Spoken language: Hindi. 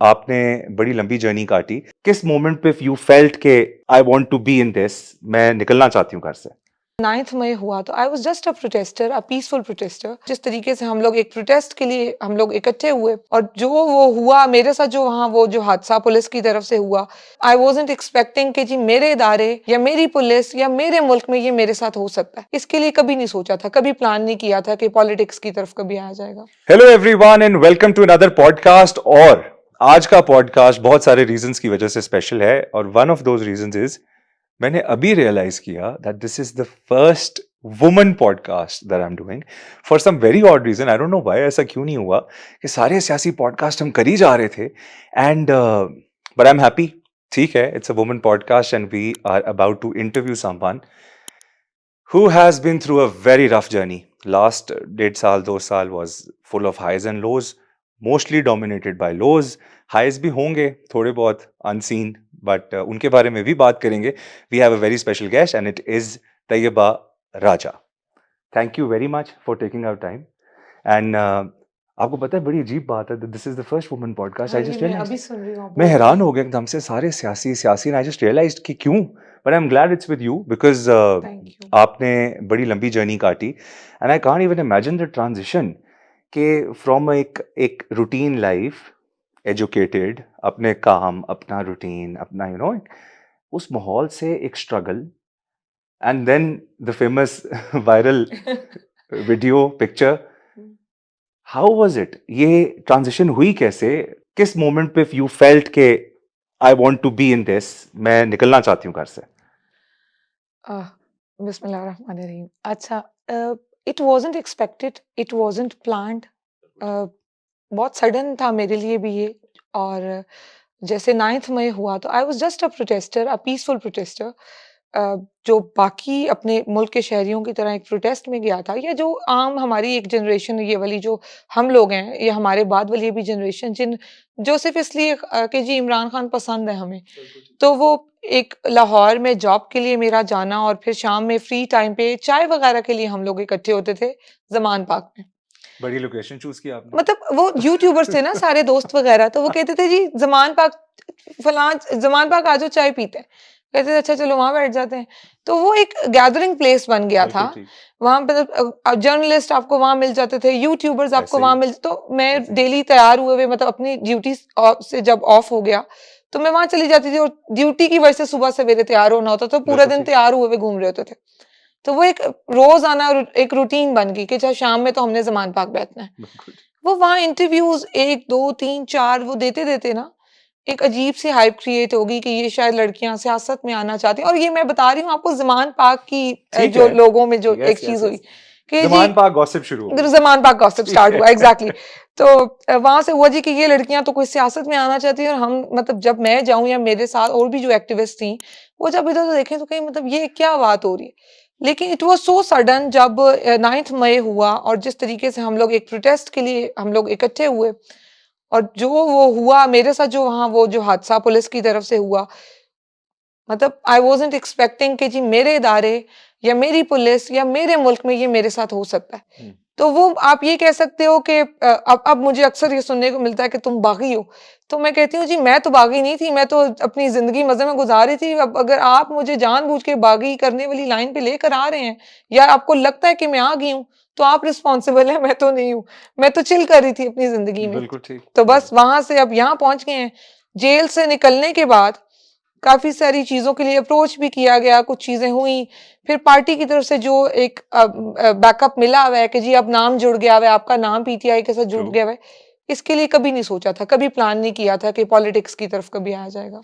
आपने बड़ी लंबी जर्नी काटी। किस मोमेंट पे यू फेल्ट के I want to be in this, मैं निकलना चाहती हूँ घर से? 9th मई हुआ तो I was just a protester, a peaceful protester. जिस तरीके से हम लोग एक प्रोटेस्ट के लिए हम लोग इकट्ठे हुए और जो वो हुआ मेरे साथ, जो वहाँ वो जो हादसा पुलिस की तरफ से हुआ, आई वाज़न्ट एक्सपेक्टिंग कि जी मेरे इदारे या मेरी पुलिस या मेरे मुल्क में ये मेरे साथ हो सकता है। इसके लिए कभी नहीं सोचा था, कभी प्लान नहीं किया था कि पॉलिटिक्स की तरफ कभी आया जाएगा। Hello everyone and welcome to another podcast. और आज का पॉडकास्ट बहुत सारे रीजंस की वजह से स्पेशल है और one of those reasons is मैंने अभी रियलाइज किया that this is the first woman podcast that I am doing for some very odd reason. I don't know why, ऐसा क्यों नहीं हुआ कि सारे सियासी पॉडकास्ट हम कर ही जा रहे थे and but I am happy. ठीक है, it's a woman podcast and we are about to interview someone who has been through a very rough journey. Last 1.5 साल 2 साल was full of highs and lows, mostly dominated by lows. Highs भी होंगे थोड़े बहुत unseen, but उनके बारे में भी बात करेंगे. We have a very special guest and it is Tayyiba Raja. Thank you very much for taking our time. And आपको पता है बड़ी अजीब बात है, this is the first woman podcast. हाँ आई जी, जस्ट मैं रियलाइज, अभी सुन रही हूँ, मैं बोल रही हैरान हूँ। हो गया एकदम से, सारे सियासी सियासी एंड आई जस्ट रियलाइज्ड कि क्यों। But I am glad it's with you because thank you. आपने बड़ी लंबी जर्नी काटी and I can't even imagine the transition के फ्रॉम एक एक रूटीन लाइफ, एजुकेटेड, अपने काम, अपना रूटीन, अपना उस माहौल से एक struggle and then the famous viral video picture. How was it? ये ट्रांजिशन हुई कैसे? किस मोमेंट पे यू फेल्ट के I want to be in this, मैं निकलना चाहती हूँ घर से? आह, बिस्मिल्लाहिर्रहमानिर्रहीम। अच्छा, it wasn't expected, it wasn't planned. Uh, बहुत सडन था मेरे लिए भी ये। और जैसे 9th मई हुआ तो I was just a protester, a peaceful protester. जो बाकी अपने मुल्क के शहरियों की तरह एक प्रोटेस्ट में गया था, या जो आम हमारी एक जनरेशन, ये वाली जो हम लोग हैं, ये हमारे बाद वाली भी जनरेशन, जो सिर्फ़ इसलिए कि जी इमरान खान पसंद है हमें। तो वो एक लाहौर में जॉब के लिए मेरा जाना और फिर शाम में फ्री टाइम पे चाय वगैरह के लिए हम लोग इकट्ठे होते थे ज़मान पार्क में। बड़ी लोकेशन चूज की आपने। मतलब वो यूट्यूबर्स थे ना सारे दोस्त वगैरह, तो वो कहते थे जी ज़मान पार्क, फलां ज़मान पार्क आ जाओ चाय पीते हैं। कहते थे अच्छा चलो वहाँ बैठ जाते हैं। तो वो एक गैदरिंग प्लेस बन गया था। बिल्कुल ठीक। वहाँ पे जर्नलिस्ट आपको वहाँ मिल जाते थे, यूट्यूबर्स आपको ऐसे वहाँ ही। मिल, तो मैं ऐसे ही। डेली तैयार हुए हुए, मतलब अपनी ड्यूटी से जब ऑफ हो गया, तो मैं वहाँ चली जाती थी और ड्यूटी की वजह से सुबह सवेरे तैयार होना होता, तो पूरा बिल्कुल दिन ठीक। तैयार हुए हुए घूम रहे होते थे। तो वो एक रोज़ाना एक रूटीन बन गई कि अच्छा शाम में तो हमने ज़मान पार्क बैठना है। बिल्कुल ठीक। वो वहाँ इंटरव्यूज़ 1, 2, 3, 4 वो देते-देते ना, एक अजीब-सी हाइप क्रिएट होगी कि ये शायद लड़कियाँ सियासत में आना चाहती हैं। और ये मैं बता रही हूँ आपको ज़मान पार्क की ठीक जो है। लोगों में जो यस एक यस चीज़ हुई यस। कि जी ज़मान पाक गॉसिप शुरू हो गई। ज़मान पार्क गॉसिप ठीक स्टार्ट है। हुआ, एग्ज़ैक्टली। तो वहाँ से हुआ जी कि ये लड़कियाँ तो कोई सियासत में आना चाहती हैं, और हम, मतलब जब मैं जाऊँ या मेरे साथ और भी जो एक्टिविस्ट थीं, वो जब इधर-उधर देखें तो कहीं मतलब ये क्या बात हो रही है। लेकिन इट वाज़ सो सडन जब 9th मई हुआ और जिस तरीके से हम लोग एक प्रोटेस्ट के लिए हम लोग इकट्ठे हुए और जो वो हुआ मेरे साथ, जो वहाँ वो जो हादसा पुलिस की तरफ से हुआ, मतलब आई वाज़न्ट एक्सपेक्टिंग कि जी मेरे इदारे या मेरी पुलिस या मेरे मुल्क में ये मेरे साथ हो सकता है। हम्म। तो वो आप ये कह सकते हो कि अब मुझे अक्सर ये सुनने को मिलता है कि तुम बागी हो। तो मैं कहती हूँ जी मैं तो बागी नहीं थी, मैं तो अपनी ज़िंदगी मज़े में गुज़ार रही थी। अब अगर आप मुझे जानबूझ के बागी करने वाली लाइन पे लेकर आ रहे हैं, या आपको लगता है कि मैं आ गई हूँ, तो आप रिस्पॉन्सिबल हैं, मैं तो नहीं हूँ। मैं तो चिल कर रही थी अपनी ज़िंदगी में। बिल्कुल ठीक। तो बस बिल्कुल। वहाँ से अब यहाँ पहुँच गए हैं। जेल से निकलने के बाद काफ़ी सारी चीज़ों के लिए अप्रोच भी किया गया, कुछ चीज़ें हुई। फिर पार्टी की तरफ से जो एक बैकअप मिला हुआ है कि जी अब नाम जुड़ गया हुआ है, आपका नाम पीटीआई के साथ जुड़ ट्रू। गया हुआ है। इसके लिए कभी नहीं सोचा था, कभी प्लान नहीं किया था कि पॉलिटिक्स की तरफ कभी आया जाएगा।